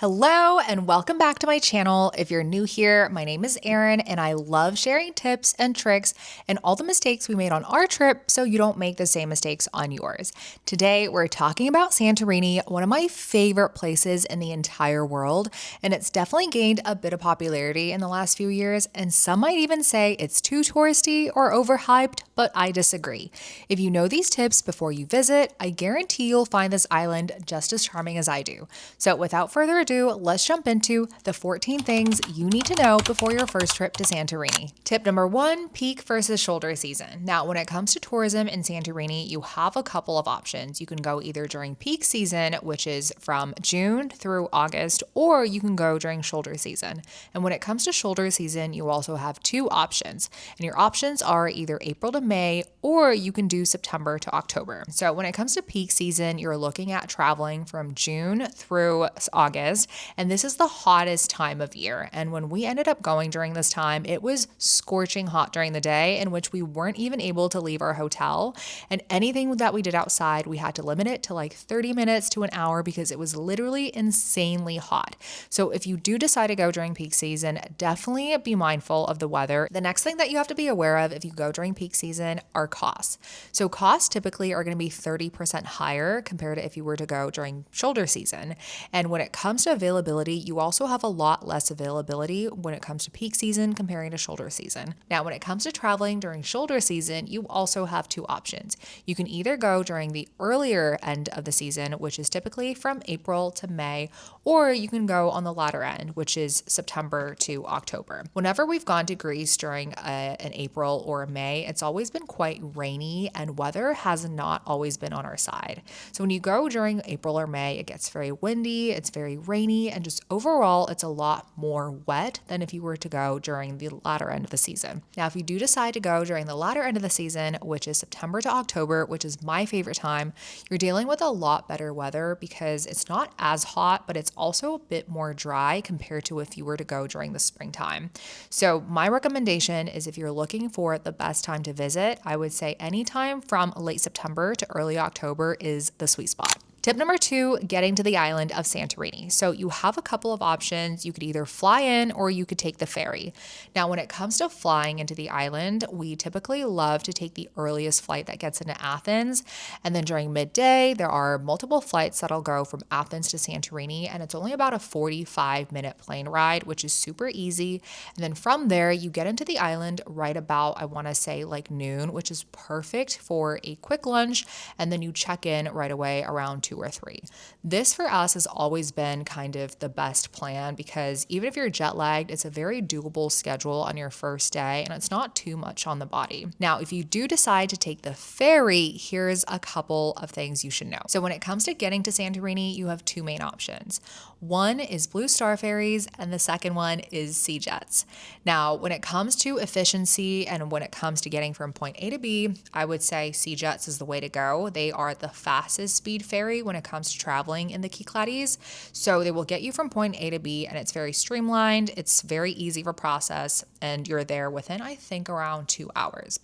Hello and welcome back to my channel. If you're new here, my name is Erin and I love sharing tips and tricks and all the mistakes we made on our trip so you don't make the same mistakes on yours. Today we're talking about Santorini, one of my favorite places in the entire world, and it's definitely gained a bit of popularity in the last few years, and some might even say it's too touristy or overhyped, but I disagree. If you know these tips before you visit, I guarantee you'll find this island just as charming as I do. So without further ado, let's jump into the 14 things you need to know before your first trip to Santorini. Tip number 1, peak versus shoulder season. Now, when it comes to tourism in Santorini, you have a couple of options. You can go either during peak season, which is from June through August, or you can go during shoulder season. And when it comes to shoulder season, you also have two options. And your options are either April to May, or you can do September to October. So when it comes to peak season, you're looking at traveling from June through August, and this is the hottest time of year. And when we ended up going during this time, it was scorching hot during the day, in which we weren't even able to leave our hotel. And anything that we did outside, we had to limit it to like 30 minutes to an hour because it was literally insanely hot. So if you do decide to go during peak season, definitely be mindful of the weather. The next thing that you have to be aware of if you go during peak season are costs. So costs typically are going to be 30% higher compared to if you were to go during shoulder season. And when it comes to availability, you also have a lot less availability when it comes to peak season comparing to shoulder season. Now, when it comes to traveling during shoulder season, you also have two options. You can either go during the earlier end of the season, which is typically from April to May, or you can go on the latter end, which is September to October. Whenever we've gone to Greece during an April or a May, it's always been quite rainy and weather has not always been on our side. So when you go during April or May, it gets very windy, it's very rainy, and just overall, it's a lot more wet than if you were to go during the latter end of the season. Now, if you do decide to go during the latter end of the season, which is September to October, which is my favorite time, you're dealing with a lot better weather because it's not as hot, but it's also a bit more dry compared to if you were to go during the springtime. So my recommendation is if you're looking for the best time to visit, I would say anytime from late September to early October is the sweet spot. Tip number 2, getting to the island of Santorini. So you have a couple of options. You could either fly in or you could take the ferry. Now, when it comes to flying into the island, we typically love to take the earliest flight that gets into Athens. And then during midday, there are multiple flights that'll go from Athens to Santorini, and it's only about a 45-minute plane ride, which is super easy. And then from there, you get into the island right about, I want to say like noon, which is perfect for a quick lunch. And then you check in right away around 2 or 3. This for us has always been kind of the best plan because even if you're jet lagged, it's a very doable schedule on your first day and it's not too much on the body. Now, if you do decide to take the ferry, here's a couple of things you should know. So when it comes to getting to Santorini, you have two main options. One is Blue Star ferries and the second one is Sea Jets. Now, when it comes to efficiency and when it comes to getting from point A to B, I would say Sea Jets is the way to go. They are the fastest speed ferry when it comes to traveling in the Cyclades. So they will get you from point A to B and it's very streamlined. It's very easy of a process and you're there within, I think, around 2 hours.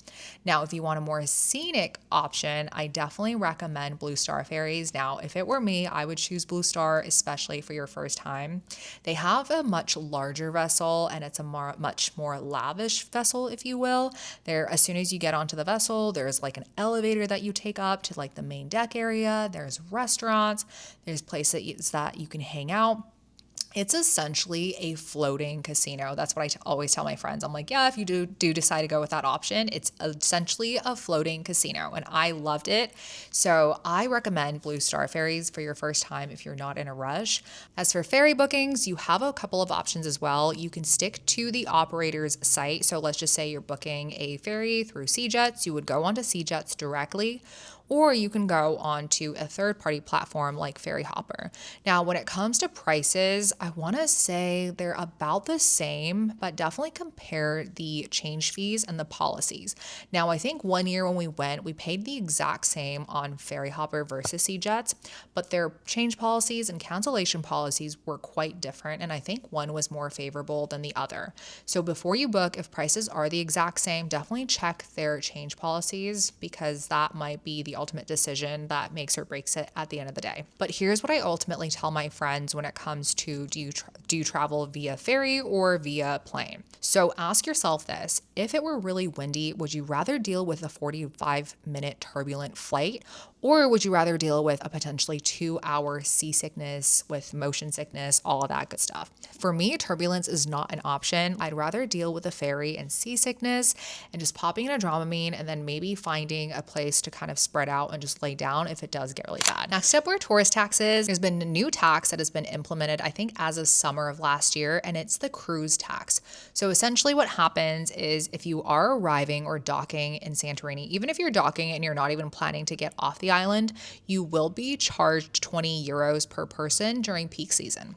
Now, if you want a more scenic option, I definitely recommend Blue Star ferries. Now, if it were me, I would choose Blue Star, especially for your first time. They have a much larger vessel and it's a much more lavish vessel, if you will. As soon as you get onto the vessel, there's like an elevator that you take up to like the main deck area. There's restaurants, there's places that you can hang out. It's essentially a floating casino. That's what I always tell my friends. I'm like, yeah, if you do decide to go with that option, it's essentially a floating casino. And I loved it. So I recommend Blue Star ferries for your first time if you're not in a rush. As for ferry bookings, you have a couple of options as well. You can stick to the operator's site. So let's just say you're booking a ferry through Sea Jets. You would go onto Sea Jets directly. Or you can go on to a third-party platform like Ferry Hopper. Now, when it comes to prices, I want to say they're about the same, but definitely compare the change fees and the policies. Now, I think one year when we went, we paid the exact same on Ferry Hopper versus Sea Jets, but their change policies and cancellation policies were quite different, and I think one was more favorable than the other. So before you book, if prices are the exact same, definitely check their change policies because that might be the ultimate decision that makes or breaks it at the end of the day. But here's what I ultimately tell my friends when it comes to do you travel via ferry or via plane? So ask yourself this: if it were really windy, would you rather deal with a 45-minute turbulent flight, or would you rather deal with a potentially 2-hour seasickness with motion sickness, all of that good stuff? For me, turbulence is not an option. I'd rather deal with a ferry and seasickness and just popping in a Dramamine and then maybe finding a place to kind of spread out and just lay down if it does get really bad. Next up, were tourist taxes. There's been a new tax that has been implemented, I think, as of summer of last year, and it's the cruise tax. So essentially what happens is if you are arriving or docking in Santorini, even if you're docking and you're not even planning to get off the island, you will be charged 20 euros per person during peak season.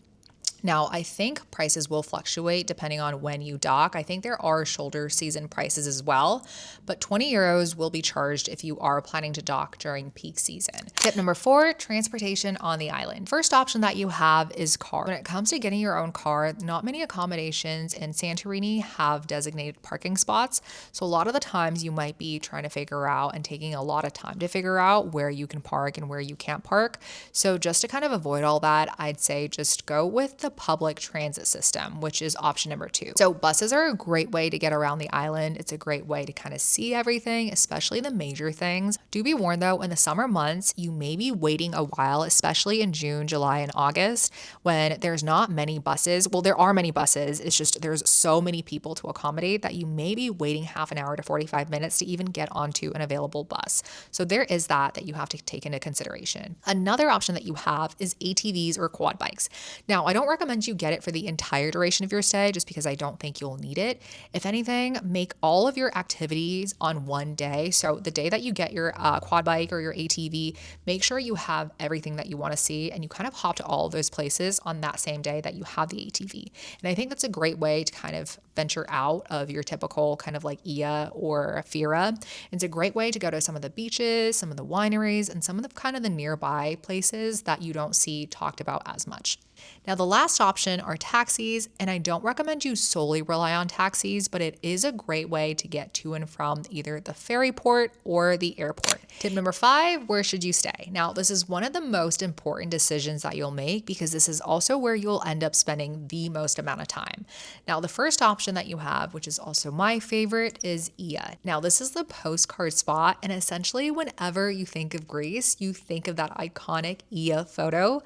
Now, I think prices will fluctuate depending on when you dock. I think there are shoulder season prices as well, but 20 euros will be charged if you are planning to dock during peak season. Tip number 4, transportation on the island. First option that you have is car. When it comes to getting your own car, not many accommodations in Santorini have designated parking spots. So a lot of the times you might be trying to figure out and taking a lot of time to figure out where you can park and where you can't park. So just to kind of avoid all that, I'd say just go with the public transit system, which is option number 2. So buses are a great way to get around the island. It's a great way to kind of see everything, especially the major things. Do be warned though, in the summer months, you may be waiting a while, especially in June, July, and August, when there's not many buses. Well, there are many buses. It's just there's so many people to accommodate that you may be waiting half an hour to 45 minutes to even get onto an available bus. So there is that you have to take into consideration. Another option that you have is ATVs or quad bikes. Now, I don't recommend you get it for the entire duration of your stay just because I don't think you'll need it. If anything, make all of your activities on one day. So the day that you get your quad bike or your ATV, make sure you have everything that you want to see and you kind of hop to all of those places on that same day that you have the ATV. And I think that's a great way to kind of venture out of your typical kind of like Oia or Fira. It's a great way to go to some of the beaches, some of the wineries, and some of the kind of the nearby places that you don't see talked about as much. Now, the last option are taxis, and I don't recommend you solely rely on taxis, but it is a great way to get to and from either the ferry port or the airport. Tip number 5, where should you stay? Now, this is one of the most important decisions that you'll make because this is also where you'll end up spending the most amount of time. Now, the first option that you have, which is also my favorite, is Oia. Now, this is the postcard spot, and essentially whenever you think of Greece, you think of that iconic Oia photo,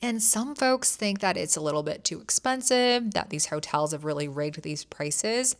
and some folks think that it's a little bit too expensive, that these hotels have really rigged these prices.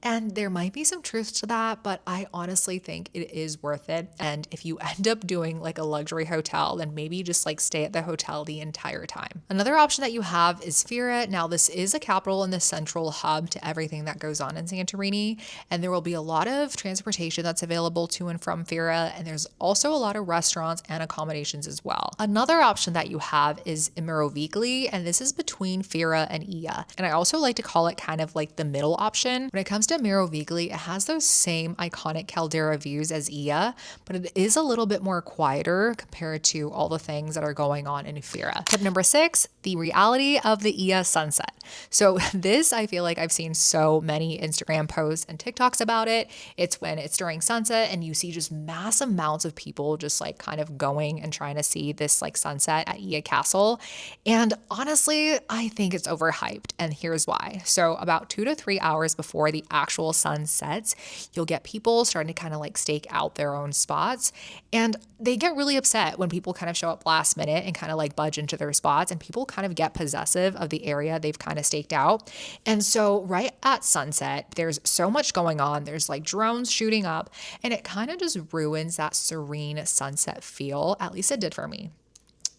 And there might be some truth to that, but I honestly think it is worth it. And if you end up doing like a luxury hotel, then maybe just like stay at the hotel the entire time. Another option that you have is Fira. Now, this is a capital and the central hub to everything that goes on in Santorini, and there will be a lot of transportation that's available to and from Fira, and there's also a lot of restaurants and accommodations as well. Another option that you have is Imerovigli, and this is between Fira and Oia. And I also like to call it kind of like the middle option. When it comes to Imerovigli, it has those same iconic caldera views as Oia, but it is a little bit more quieter compared to all the things that are going on in Fira. Tip number 6, the reality of the Oia sunset. So this, I feel like I've seen so many Instagram posts and TikToks about it. It's when it's during sunset and you see just mass amounts of people just like kind of going and trying to see this like sunset at Oia Castle. And honestly, I think it's overhyped, and here's why. So about 2 to 3 hours before the actual sun sets, you'll get people starting to kind of like stake out their own spots, and they get really upset when people kind of show up last minute and kind of like budge into their spots, and people kind of get possessive of the area they've kind of staked out. And so right at sunset, there's so much going on. There's like drones shooting up, and it kind of just ruins that serene sunset feel. At least it did for me.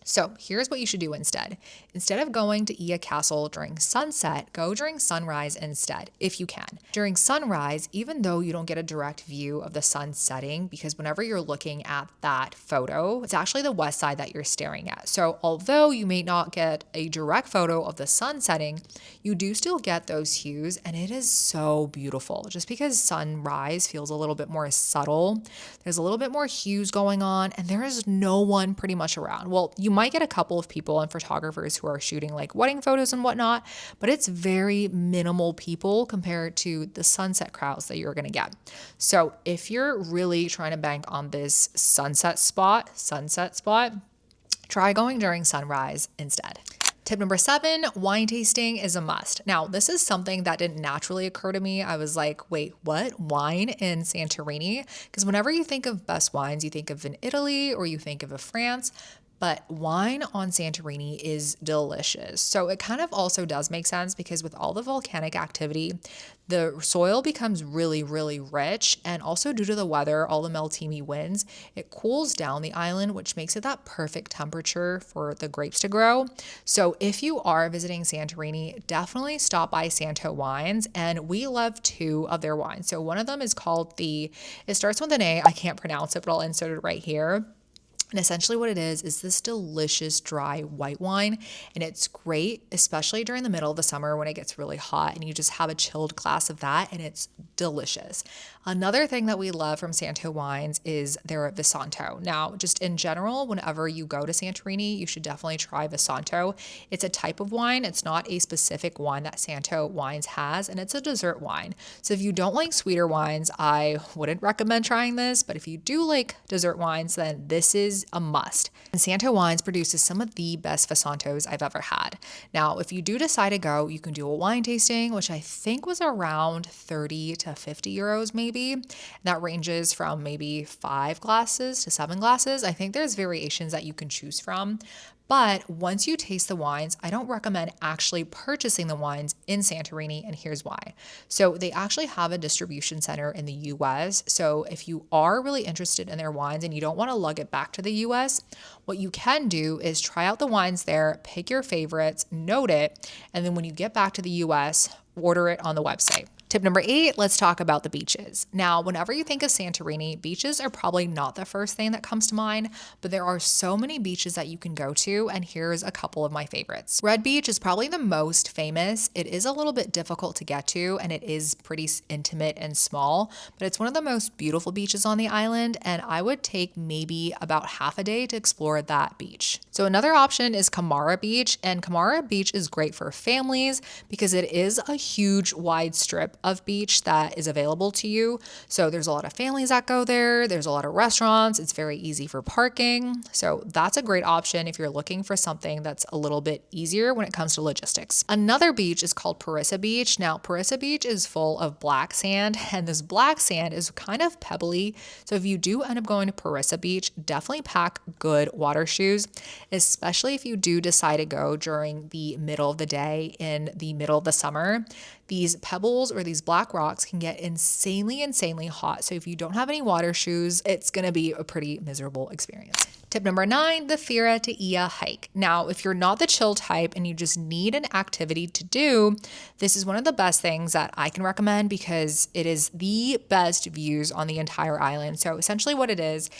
So here's what you should do instead. Instead of going to Oia Castle during sunset, go during sunrise instead, if you can. During sunrise, even though you don't get a direct view of the sun setting, because whenever you're looking at that photo, it's actually the west side that you're staring at. So although you may not get a direct photo of the sun setting, you do still get those hues, and it is so beautiful. Just because sunrise feels a little bit more subtle, there's a little bit more hues going on, and there is no one pretty much around. Well, you You might get a couple of people and photographers who are shooting like wedding photos and whatnot, but it's very minimal people compared to the sunset crowds that you're going to get. So if you're really trying to bank on this sunset spot, try going during sunrise instead. Tip number 7, wine tasting is a must. Now, this is something that didn't naturally occur to me. I was like, wait, what? Wine in Santorini? Because whenever you think of best wines, you think of in Italy or you think of France. But wine on Santorini is delicious. So it kind of also does make sense because with all the volcanic activity, the soil becomes really, really rich. And also due to the weather, all the meltemi winds, it cools down the island, which makes it that perfect temperature for the grapes to grow. So if you are visiting Santorini, definitely stop by Santo Wines. And we love 2 of their wines. So one of them is called it starts with an A. I can't pronounce it, but I'll insert it right here. And essentially what it is this delicious dry white wine. And it's great, especially during the middle of the summer when it gets really hot and you just have a chilled glass of that and it's delicious. Another thing that we love from Santo Wines is their Visanto. Now, just in general, whenever you go to Santorini, you should definitely try Visanto. It's a type of wine. It's not a specific wine that Santo Wines has, and it's a dessert wine. So if you don't like sweeter wines, I wouldn't recommend trying this, but if you do like dessert wines, then this is a must. And Santo Wines produces some of the best Visantos I've ever had. Now, if you do decide to go, you can do a wine tasting, which I think was around 30 to 50 euros maybe. That ranges from maybe 5 glasses to 7 glasses. I think there's variations that you can choose from. But once you taste the wines, I don't recommend actually purchasing the wines in Santorini, and here's why. So they actually have a distribution center in the US. So if you are really interested in their wines and you don't want to lug it back to the US, what you can do is try out the wines there, pick your favorites, note it, and then when you get back to the US, order it on the website. Tip number 8, let's talk about the beaches. Now, whenever you think of Santorini, beaches are probably not the first thing that comes to mind, but there are so many beaches that you can go to, and here's a couple of my favorites. Red Beach is probably the most famous. It is a little bit difficult to get to, and it is pretty intimate and small, but it's one of the most beautiful beaches on the island, and I would take maybe about half a day to explore that beach. So another option is Kamari Beach, and Kamari Beach is great for families because it is a huge wide strip of beach that is available to you. So there's a lot of families that go there. There's a lot of restaurants. It's very easy for parking. So that's a great option if you're looking for something that's a little bit easier when it comes to logistics. Another beach is called Perissa Beach. Now, Perissa Beach is full of black sand, and this black sand is kind of pebbly. So if you do end up going to Perissa Beach, definitely pack good water shoes, especially if you do decide to go during the middle of the day in the middle of the summer. These pebbles or these black rocks can get insanely hot. So if you don't have any water shoes, it's going to be a pretty miserable experience. Tip number 9, the Fira to Oia hike. Now, if you're not the chill type and you just need an activity to do, this is one of the best things that I can recommend because it is the best views on the entire island. So essentially what it is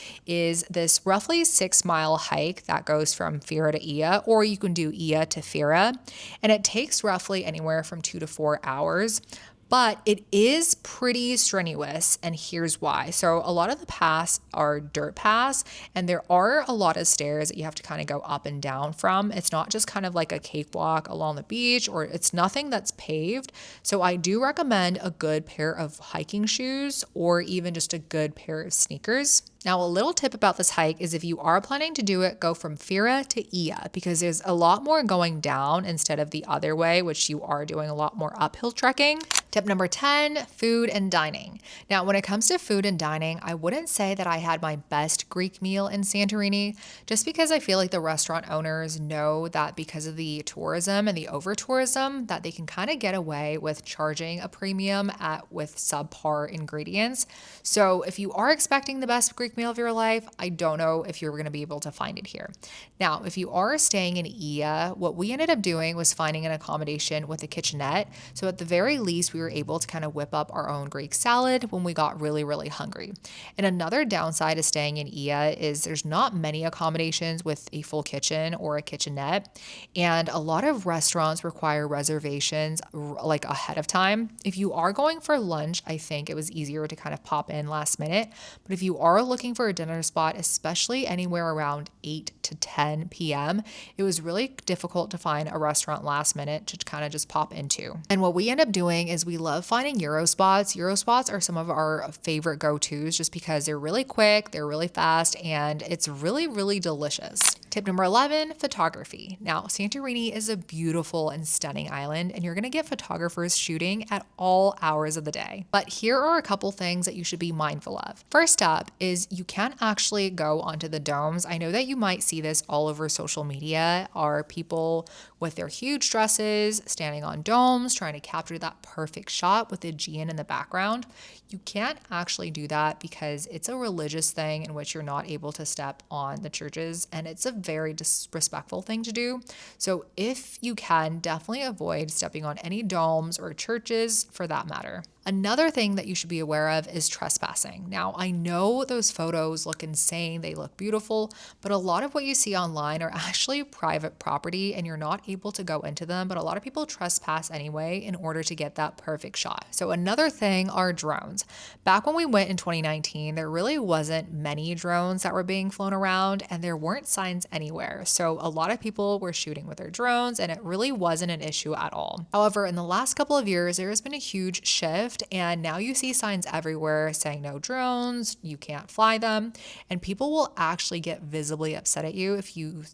this roughly 6-mile hike that goes from Fira to Oia, or you can do Oia to Fira, and it takes roughly anywhere from 2 to 4 hours. But it is pretty strenuous, and here's why. So a lot of the paths are dirt paths, and there are a lot of stairs that you have to kind of go up and down from. It's not just kind of like a cakewalk along the beach, or it's nothing that's paved. So I do recommend a good pair of hiking shoes or even just a good pair of sneakers. Now, a little tip about this hike is if you are planning to do it, go from Fira to Oia because there's a lot more going down instead of the other way, which you are doing a lot more uphill trekking. Tip number 10, food and dining. Now, when it comes to food and dining, I wouldn't say that I had my best Greek meal in Santorini, just because I feel like the restaurant owners know that because of the tourism and the over-tourism, that they can kind of get away with charging a premium with subpar ingredients. So if you are expecting the best Greek meal of your life, I don't know if you're going to be able to find it here. Now, if you are staying in Oia, what we ended up doing was finding an accommodation with a kitchenette. So at the very least, we were able to kind of whip up our own Greek salad when we got really hungry. And another downside of staying in Oia is there's not many accommodations with a full kitchen or a kitchenette. And a lot of restaurants require reservations like ahead of time. If you are going for lunch, I think it was easier to kind of pop in last minute. But if you are looking for a dinner spot, especially anywhere around 8 to 10 p.m., it was really difficult to find a restaurant last minute to kind of just pop into. And what we end up doing is we love finding Euro spots. Euro spots are some of our favorite go-tos just because they're really quick, they're really fast, and it's really, really delicious. Tip number 11, photography. Now, Santorini is a beautiful and stunning island, and you're gonna get photographers shooting at all hours of the day. But here are a couple things that you should be mindful of. First up is you can't actually go onto the domes. I know that you might see this all over social media, are people with their huge dresses standing on domes trying to capture that perfect shot with the Aegean in the background. You can't actually do that because it's a religious thing in which you're not able to step on the churches, and it's a very disrespectful thing to do. So if you can, definitely avoid stepping on any domes or churches for that matter. Another thing that you should be aware of is trespassing. Now, I know those photos look insane, they look beautiful, but a lot of what you see online are actually private property and you're not able to go into them, but a lot of people trespass anyway in order to get that perfect shot. So another thing are drones. Back when we went in 2019, there really wasn't many drones that were being flown around and there weren't signs anywhere. So a lot of people were shooting with their drones and it really wasn't an issue at all. However, in the last couple of years, there has been a huge shift, and now you see signs everywhere saying no drones, you can't fly them, and people will actually get visibly upset at you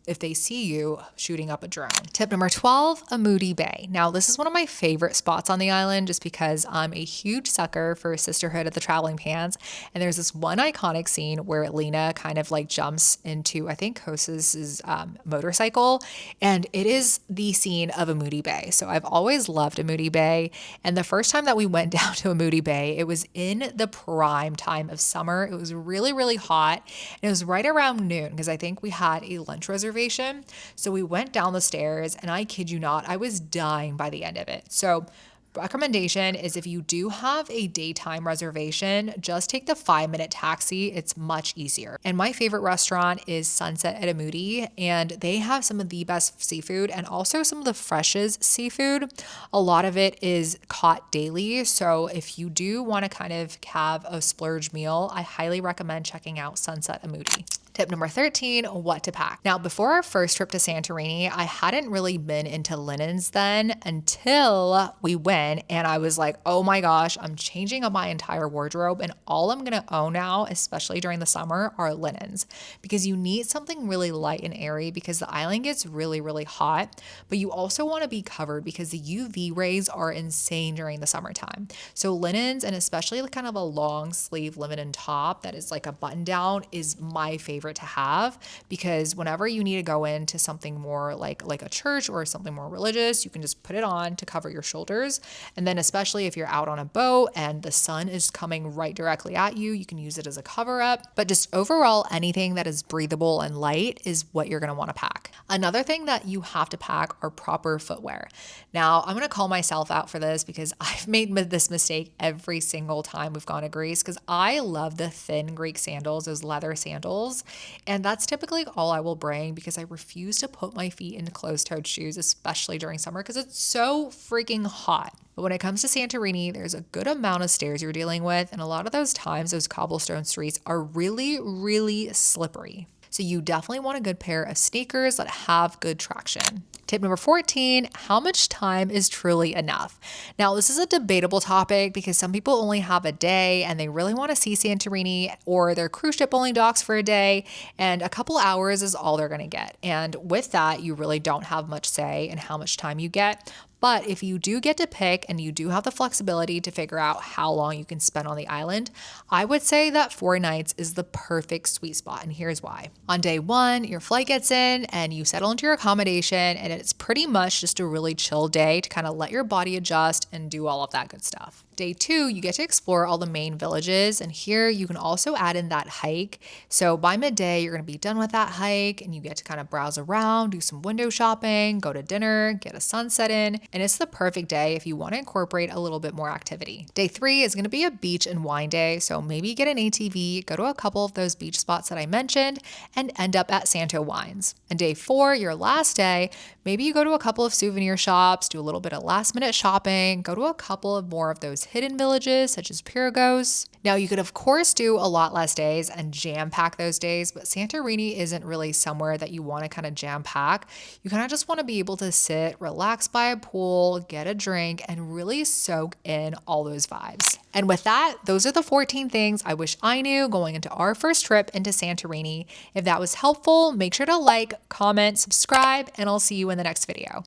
if they see you shooting up a drone. Tip number 12, Ammoudi Bay. Now, this is one of my favorite spots on the island just because I'm a huge sucker for Sisterhood of the Traveling Pants, and there's this one iconic scene where Lena kind of like jumps into, I think, Kos's motorcycle, and it is the scene of Ammoudi Bay. So I've always loved Ammoudi Bay, and the first time that we went down to Ammoudi Bay, it was in the prime time of summer. It was really, really hot, and it was right around noon because I think we had a lunch reservation. So we went down the stairs, and I kid you not, I was dying by the end of it. So recommendation is if you do have a daytime reservation, just take the 5-minute taxi. It's much easier. And my favorite restaurant is Sunset at Ammoudi, and they have some of the best seafood and also some of the freshest seafood. A lot of it is caught daily. So if you do want to kind of have a splurge meal, I highly recommend checking out Sunset Ammoudi. Tip number 13, what to pack. Now, before our first trip to Santorini, I hadn't really been into linens then until we went, and I was like, oh my gosh, I'm changing up my entire wardrobe, and all I'm gonna own now, especially during the summer, are linens, because you need something really light and airy because the island gets really, really hot, but you also wanna be covered because the UV rays are insane during the summertime. So linens, and especially kind of a long sleeve linen top that is like a button down, is my favorite to have, because whenever you need to go into something more like a church or something more religious, you can just put it on to cover your shoulders. And then especially if you're out on a boat and the sun is coming right directly at you, you can use it as a cover up. But just overall, anything that is breathable and light is what you're going to want to pack. Another thing that you have to pack are proper footwear. Now, I'm going to call myself out for this because I've made this mistake every single time we've gone to Greece, because I love the thin Greek sandals, those leather sandals. And that's typically all I will bring because I refuse to put my feet into closed-toed shoes, especially during summer because it's so freaking hot. But when it comes to Santorini, there's a good amount of stairs you're dealing with, and a lot of those times, those cobblestone streets are really, really slippery. So you definitely want a good pair of sneakers that have good traction. Tip number 14, how much time is truly enough? Now, this is a debatable topic because some people only have a day and they really want to see Santorini, or their cruise ship only docks for a day, and a couple hours is all they're going to get. And with that, you really don't have much say in how much time you get. But if you do get to pick and you do have the flexibility to figure out how long you can spend on the island, I would say that 4 nights is the perfect sweet spot, and here's why. On day 1, your flight gets in and you settle into your accommodation, and it's pretty much just a really chill day to kind of let your body adjust and do all of that good stuff. Day 2, you get to explore all the main villages, and here you can also add in that hike. So by midday, you're going to be done with that hike and you get to kind of browse around, do some window shopping, go to dinner, get a sunset in, and it's the perfect day if you want to incorporate a little bit more activity. Day 3 is going to be a beach and wine day, so maybe get an ATV, go to a couple of those beach spots that I mentioned, and end up at Santo Wines. And day 4, your last day, maybe you go to a couple of souvenir shops, do a little bit of last minute shopping, go to a couple of more of those hidden villages such as Pyrgos. Now, you could of course do a lot less days and jam pack those days, but Santorini isn't really somewhere that you want to kind of jam pack. You kind of just want to be able to sit, relax by a pool, get a drink, and really soak in all those vibes. And with that, those are the 14 things I wish I knew going into our first trip into Santorini. If that was helpful, make sure to like, comment, subscribe, and I'll see you in the next video.